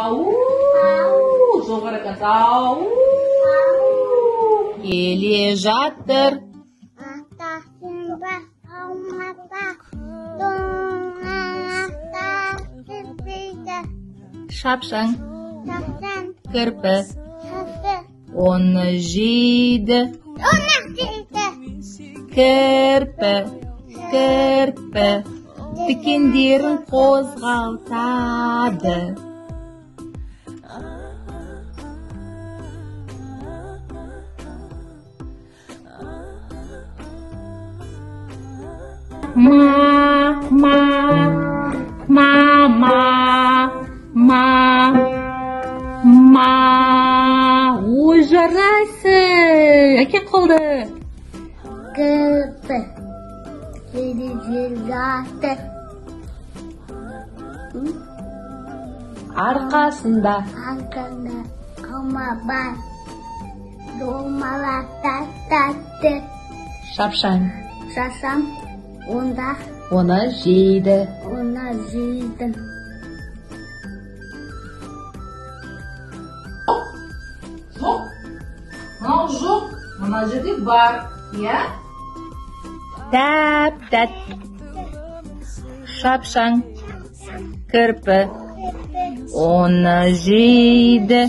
Жоғары айтасың. Келе жатыр. Шапшаң. Кірпі. Оны жейді. Кірпі. Тікендерін қозғалтады. Ой, жарайсың. Әке қолды. Кірпі. Келе жатыр. Арқасында. Алма бар. Домалатады. Шапшаң. Шашам. Оны жейді. Мынау жоқ, мына жерде бар, иә? Тәп-тәт. Шапшаң. Кірпі. Оны жейді.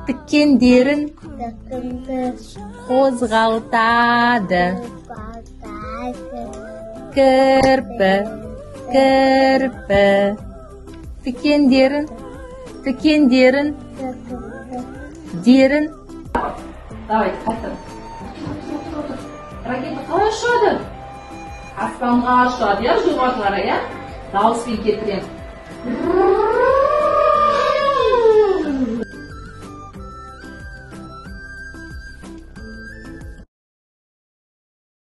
Тікендерін қозғалтады. Кірпі. Тікендерін дерін. Давай, қайтыр. Ракета қалай ұшады? Аспанға ұшады, жоғары қарай, дауыспен кетірем.